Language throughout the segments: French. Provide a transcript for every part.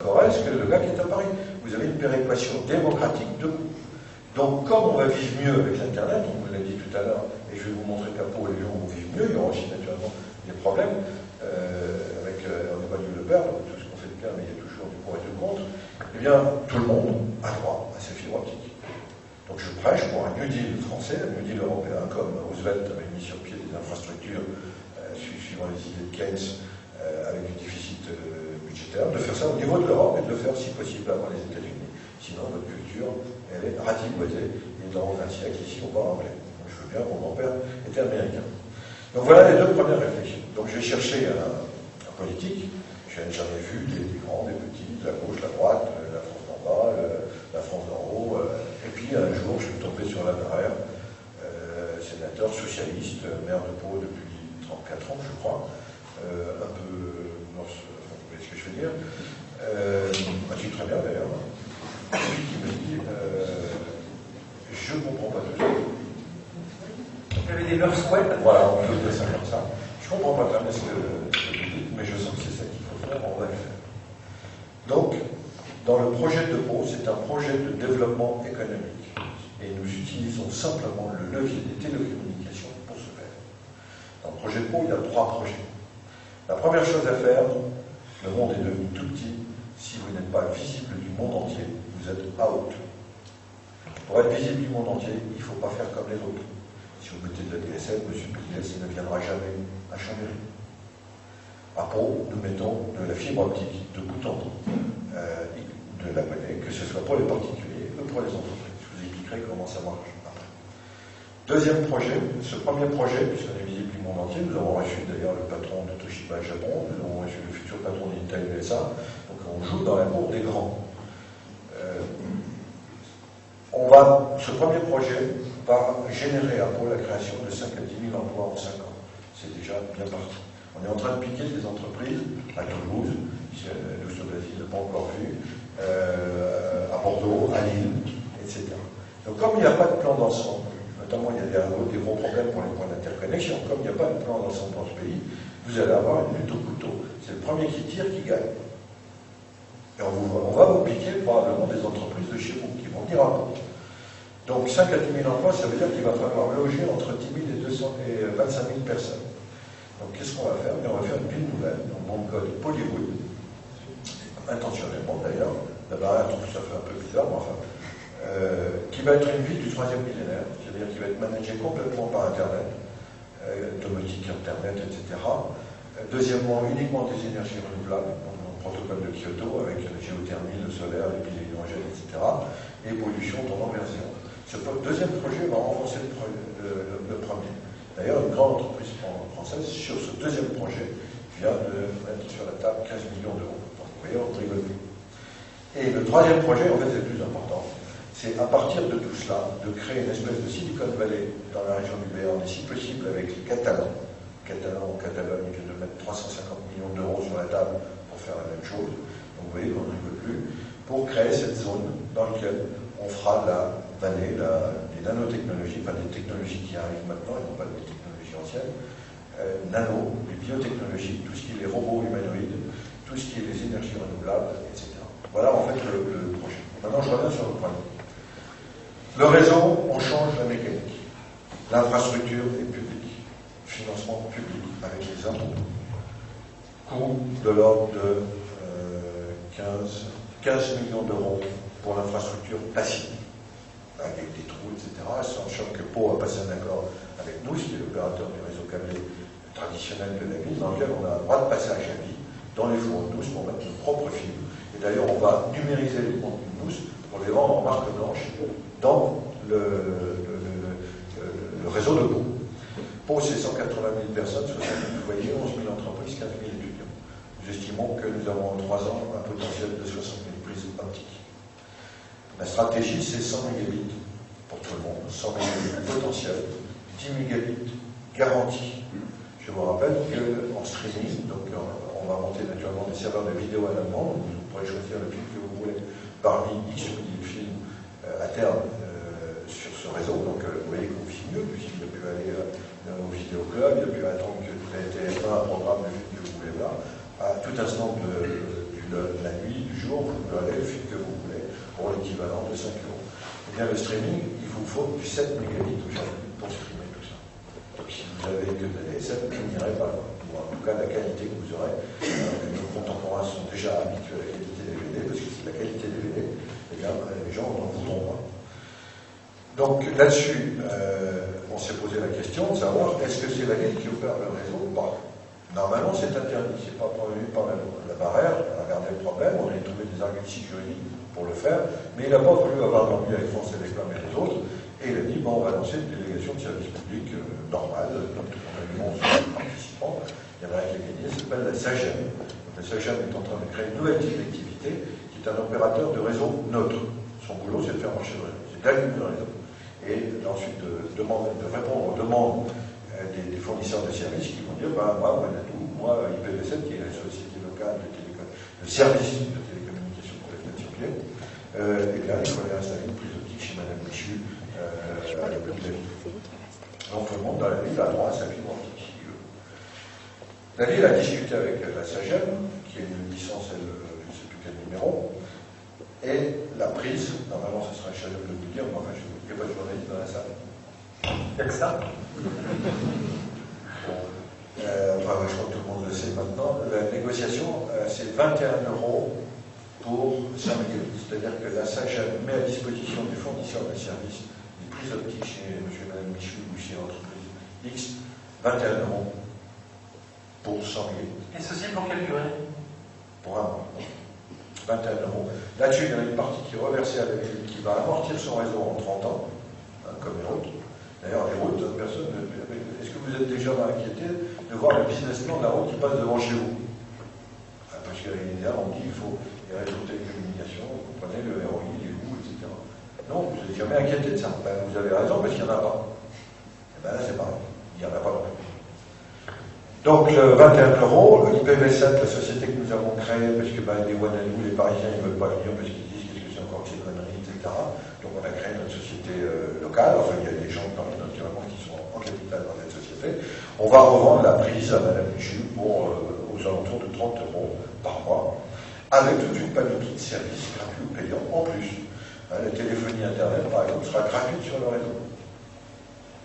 Corrèze que le gars qui est à Paris. Vous avez une péréquation démocratique de coûts. Donc, comme on va vivre mieux avec l'Internet, on vous l'a dit tout à l'heure, et je vais vous montrer qu'à Pau, les gens vont vivre mieux, il y aura aussi naturellement des problèmes avec on n'est pas du le perdre, tout ce qu'on fait de bien, mais il y a toujours du pour et du contre. Eh bien, tout le monde a droit à ces fibres optiques. Donc, je prêche pour un New Deal français, un New Deal européen, comme Roosevelt avait mis sur pied des infrastructures suivant les idées de Keynes, avec du déficit budgétaire, de faire ça au niveau de l'Europe et de le faire si possible avant les États-Unis. Sinon, votre culture, elle est ratiboisée. Et dans 20 siècles, ici, on parle anglais. Donc, je veux bien, mon grand-père était américain. Donc, voilà les deux premières réflexions. Donc, j'ai cherché un politique. J'en ai vu des grands, des petits, de la gauche, la droite, la France d'en bas, la France d'en haut. Et puis, un jour, je suis tombé sur la Barrère, sénateur socialiste, maire de Pau depuis 34 ans, je crois. Un peu, vous voyez ce que je veux dire, dit très bien d'ailleurs, lui qui me dit je ne comprends pas tout ça. Vous avez des mœurs web. Voilà, on peut dire ça comme ça. Je ne comprends pas très bien ce que vous dites, mais je sens que c'est ça qu'il faut faire, on va le faire. Donc, dans le projet de Pau, c'est un projet de développement économique. Et nous utilisons simplement le levier des télécommunications pour ce faire. Dans le projet de Pau, il y a 3 projets. La première chose à faire, le monde est devenu tout petit, si vous n'êtes pas visible du monde entier, vous êtes out. Pour être visible du monde entier, il ne faut pas faire comme les autres. Si vous mettez de la DSL, M. Pugliese ne viendra jamais à Chambéry. À Pau, nous mettons de la fibre optique de bout en bout, de l'abonné, que ce soit pour les particuliers ou pour les entreprises. Je vous expliquerai comment ça marche après. Deuxième projet, ce premier projet, puisqu'on est visible du monde entier, nous avons reçu d'ailleurs le patron de Toshiba Japon, nous avons reçu le futur patron d'Intel USA, donc on joue dans la cour des grands. Ce premier projet va générer à Pau la création de 5 à 10 000 emplois en 5 ans. C'est déjà bien parti. On est en train de piquer des entreprises à Toulouse, nous sur l'Asie, n'a pas encore vu, à Bordeaux, à Lille, etc. Donc comme il n'y a pas de plan d'ensemble, notamment il y a des gros problèmes pour les points d'interconnexion, comme il n'y a pas de plan d'ensemble dans ce pays, vous allez avoir une lutte au couteau. C'est le premier qui tire qui gagne. Et on va vous piquer probablement des entreprises de chez vous qui vont venir à Pau. Donc 5 à 10 000 emplois, ça veut dire qu'il va falloir loger entre 10 000 et 25 000 personnes. Donc qu'est-ce qu'on va faire? On va faire une ville nouvelle, dans le monde code Pollywood, intentionnellement d'ailleurs, la Barrère trouve ça fait un peu bizarre, mais enfin, qui va être une ville du 3e millénaire, c'est-à-dire qui va être managée complètement par Internet, domotique, Internet, etc. Deuxièmement, uniquement des énergies renouvelables, donc le protocole de Kyoto, avec la géothermie, le solaire, les piles hydrogène, etc. Et pollution tendant vers zéro. Ce deuxième projet va renforcer le premier. D'ailleurs, une grande entreprise française, sur ce deuxième projet, vient de mettre sur la table 15 millions d'euros. Donc, vous voyez, on ne rigole plus. Et le troisième projet, en fait, c'est le plus important. C'est à partir de tout cela, de créer une espèce de Silicon Valley dans la région du Béarn, et si possible avec les Catalans ou Catalogne, de mettre 350 millions d'euros sur la table pour faire la même chose. Donc, vous voyez qu'on ne rigole plus. Pour créer cette zone dans laquelle on fera la vallée, des nanotechnologies, enfin des technologies qui arrivent maintenant, et non pas des technologies anciennes, nano, les biotechnologies, tout ce qui est les robots humanoïdes, tout ce qui est les énergies renouvelables, etc. Voilà en fait le projet. Maintenant je reviens sur le point. Le réseau, on change la mécanique. L'infrastructure est publique. Financement public avec les impôts. Coût de l'ordre de 15 millions d'euros pour l'infrastructure passive, avec des trous, etc. Sachant que Pau a passé un accord avec nous, qui est l'opérateur du réseau câblé traditionnel de la ville, dans lequel on a un droit de passage à vie dans les fours douces pour mettre nos propres fibres. Et d'ailleurs, on va numériser les contenus douces pour les vendre en marque blanche dans le réseau de Pau. Pau, c'est 180 000 personnes, 60 000 foyers, 11 000 entreprises, 15 000 étudiants. Nous estimons que nous avons en 3 ans un potentiel de 60 000 prises optiques. La stratégie, c'est 100 mégabits pour tout le monde, 100 mégabits potentiel, 10 mégabits garantis. Je vous rappelle qu'en streaming, donc on va monter naturellement des serveurs de vidéo à la demande, vous pourrez choisir le film que vous voulez parmi X ou Y films à terme sur ce réseau. Donc vous voyez qu'on vit mieux, puisqu'il a pu aller au vidéoclub, il a pu attendre que TF1 un programme de film que vous voulez voir, à tout instant du la nuit, du jour, vous pouvez aller le film que vous voulez pour l'équivalent de 5 euros. Eh bien, le streaming, il vous faut du 7 mégabits aujourd'hui pour streamer tout ça. Donc, si vous avez que des 7, vous n'irez pas loin. Ou en tout cas, la qualité que vous aurez, nos contemporains sont déjà habitués à la qualité DVD, parce que c'est la qualité DVD, eh bien, les gens n'en voudront pas. Donc, là-dessus, on s'est posé la question de savoir est-ce que c'est la ville qui opère le réseau ou pas. Normalement, c'est interdit, c'est pas prévu par la loi. La barrière a regardé le problème, on a trouvé des arguties juridiques pour le faire, mais il n'a pas voulu avoir d'embrouille avec France Télécom et les autres, et il a dit, bon, on va lancer une délégation de service public normale, donc on a eu 11 participants, il y en a un qui a gagné, ça s'appelle la SAGEM. La SAGEM est en train de créer une nouvelle collectivité qui est un opérateur de réseau neutre. Son boulot, c'est de faire marcher le réseau, c'est d'allumer le réseau. Et ensuite de répondre aux demandes des fournisseurs de services qui vont dire, ben, moi, moi, IPv7, qui est la société locale de services de télécommunications pour les fenêtres sur pied, et bien, il fallait installer une prise optique chez Madame Michu, avec le ville. Donc tout le monde dans la ville a droit à sa fibre optique. La ville a discuté avec la SAGEM, qui a une licence, je ne sais plus quel numéro, et la prise, normalement ce sera un chef de le dire, mais enfin, il n'y a pas de journaliste dans la salle. Il n'y a que ça. Enfin, je crois que tout le monde le sait maintenant. La négociation, c'est 21 € pour 5 mégabits. C'est-à-dire que la SAGEM met à disposition des fournisseurs de services, des prises optiques chez M. et Mme Michu ou chez l'entreprise X, 21 € pour 100 mégabits. Et ceci pour quelle durée? Pour un mois. 21 €. Là-dessus, il y en a une partie qui est reversée à la ville, qui va amortir son réseau en 30 ans, hein, comme les routes. D'ailleurs, les routes, personne ne... Est-ce que vous êtes déjà inquiété de voir le business plan de la route qui passe devant chez vous? Parce qu'évidemment, on dit qu'il faut les réseaux de télécommunications, vous comprenez, le ROI, les loups, etc. Non, vous n'êtes jamais inquiété de ça. Ben, vous avez raison, parce qu'il n'y en a pas. Et bien là, c'est pareil. Il n'y en a pas non plus. Donc, 21 €, l'IPv7, la société que nous avons créée, parce que ben, les Wanalou, les Parisiens, ils ne veulent pas venir parce qu'ils disent qu'est-ce que c'est encore que ces conneries, etc. Donc, on a créé notre société locale. Enfin, il y a des gens naturellement qui sont en capital dans cette société. On va revendre la prise à Madame Michu pour aux alentours de 30 € par mois, avec toute une panoplie de services gratuits ou payants en plus. Hein, la téléphonie Internet, par exemple, sera gratuite sur le réseau.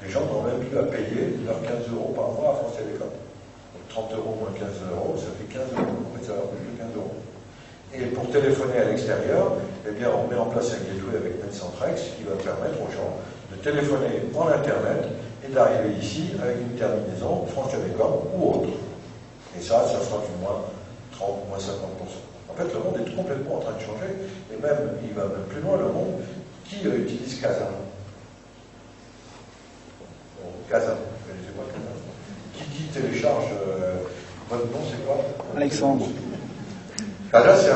Les gens n'ont même plus à payer leurs 15 € par mois à France Télécom. 30 € moins 15 €, ça fait 15 €. En fait, ça va plus que 15 €. Et pour téléphoner à l'extérieur, eh bien, on met en place un gateway avec NetCentrex qui va permettre aux gens de téléphoner en Internet et d'arriver ici avec une terminaison France Télécom ou autre. Et ça sera du moins 30, moins 50%. En fait, le monde est complètement en train de changer, et même, il va même plus loin, le monde qui utilise Casa. Bon, Casa, vous connaissez pas Casa? Qui télécharge votre nom, c'est quoi? Alexandre. Là, c'est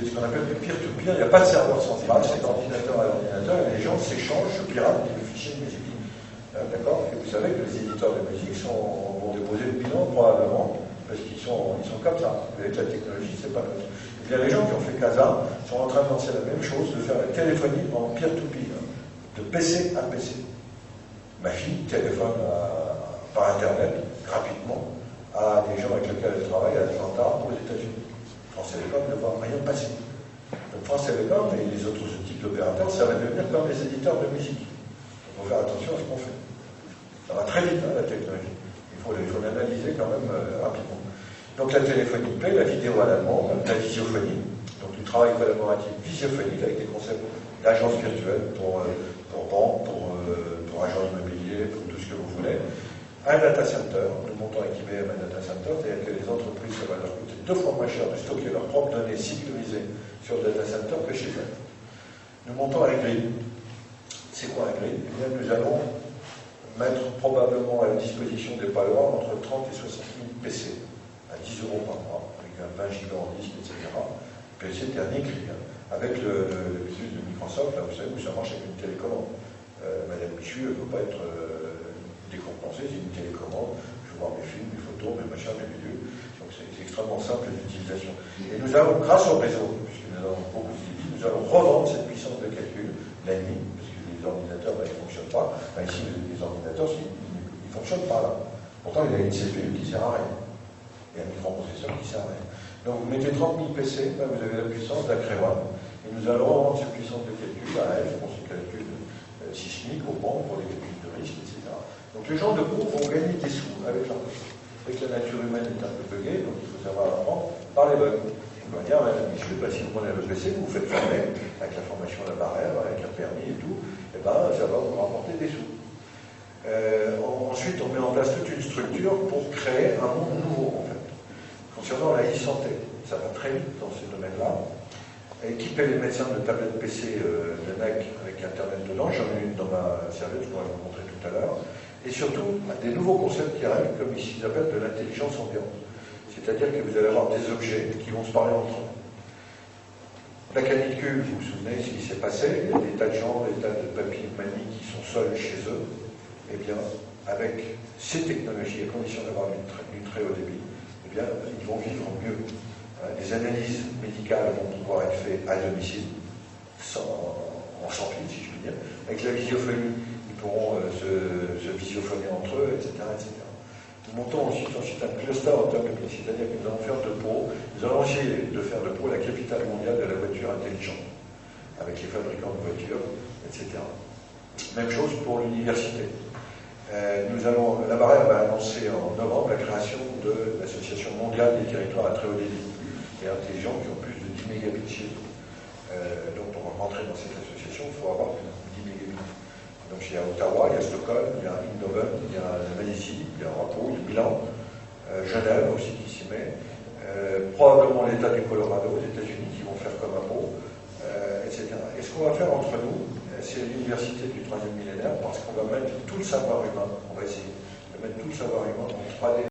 ce qu'on appelle du peer-to-peer. Il n'y a pas de serveur central, c'est d'ordinateur à ordinateur, et les gens s'échangent, se piratent des fichiers de musique. D'accord? Et vous savez que les éditeurs de musique vont déposer le bilan probablement, parce qu'ils sont comme ça. Avec la technologie, c'est pas neutre. Et bien, les gens qui ont fait Casa sont en train de lancer la même chose, de faire la téléphonie en peer-to-peer, de PC à PC. Ma fille téléphone par Internet, gratuitement, à des gens avec lesquels elle travaille à Atlanta, aux États-Unis. France Télécom ne va rien passer. Donc France Télécom et les autres types d'opérateurs, ça va devenir comme les éditeurs de musique. Il faut faire attention à ce qu'on fait. Ça va très vite, hein, la technologie. Il faut l'analyser quand même rapidement. Donc la téléphonie plaît, la vidéo à l'allemand, la visiophonie, donc du travail collaboratif visiophonique avec des concepts d'agence virtuelle pour banques, pour agents immobiliers, pour tout ce que vous voulez. Un data center, nous montons avec IBM un data center, c'est-à-dire que les entreprises, ça va leur coûter 2 fois moins cher de stocker leurs propres données sécurisées sur le data center que chez elles. Nous montons un grid. C'est quoi un grid? Eh bien, nous allons mettre probablement à la disposition des Palois entre 30 et 60 000 PC à 10 € par mois, avec un 20 giga en disque, etc. PC dernier cri, hein, avec le business de Microsoft, là, vous savez où ça marche avec une télécommande. Madame Michu, elle ne veut pas être décompensée, c'est une télécommande, je veux voir mes films, mes photos, mes machins, mes vidéos. Donc c'est extrêmement simple d'utilisation. Et nous allons, grâce au réseau, puisque nous avons beaucoup de débit, nous allons revendre cette puissance de calcul la nuit, parce que les ordinateurs, ben, ils ne fonctionnent pas. Ben, ici, les ordinateurs, ils ne fonctionnent pas là. Pourtant, il y a une CPU qui ne sert à rien. Et un microprocesseur qui ne sert à rien. Donc vous mettez 30 000 PC, ben vous avez la puissance d'un Cray-1, et nous allons rendre cette puissance de calcul à F pour ces calculs sismiques, au banc, pour les calculs de risque, etc. Donc les gens de gros vont gagner des sous avec leur PC. Et que la nature humaine est un peu buggée, donc il faut savoir apprendre par les bugs. On va dire, Madame Michel, si vous prenez le PC, vous vous faites former avec la formation à la barrière, avec un permis et tout, et ben ça va vous rapporter des sous. Ensuite, on met en place toute une structure pour créer un monde nouveau, en fait. Concernant la e-santé, ça va très vite dans ces domaines-là. Équiper les médecins de tablettes PC de NAC avec Internet dedans, j'en ai une dans ma serviette, je pourrais vous montrer tout à l'heure. Et surtout, des nouveaux concepts qui arrivent, comme ici ils appellent de l'intelligence ambiante. C'est-à-dire que vous allez avoir des objets qui vont se parler entre eux. La canicule, vous vous souvenez ce qui s'est passé, il y a des tas de gens, des tas de papy mamie qui sont seuls chez eux. Eh bien, avec ces technologies, à condition d'avoir du très haut débit, eh bien, ils vont vivre mieux. Les analyses médicales vont pouvoir être faites à domicile, en sans fil, si je puis dire. Avec la visiophonie, ils pourront se visiophoner entre eux, etc., etc. Nous montons ensuite un cluster automobile, c'est-à-dire que nous allons faire de Pau, nous allons essayer de faire de Pau la capitale mondiale de la voiture intelligente, avec les fabricants de voitures, etc. Même chose pour l'université. La Barrière va annoncer en novembre la création de l'Association mondiale des territoires à très haut débit et intelligents qui ont plus de 10 mégabits chez eux. Donc pour rentrer dans cette association, il faut avoir plus de 10 mégabits. Donc il y a Ottawa, il y a Stockholm, il y a Eindhoven, il y a la Malaisie, il y a Rappo, il y a Milan, Genève aussi qui s'y met, probablement l'État du Colorado, les États-Unis qui vont faire comme un pot, etc. Et ce qu'on va faire entre nous, c'est l'université du 3e millénaire, parce qu'on va mettre tout le savoir humain, on va essayer de mettre tout le savoir humain en 3D.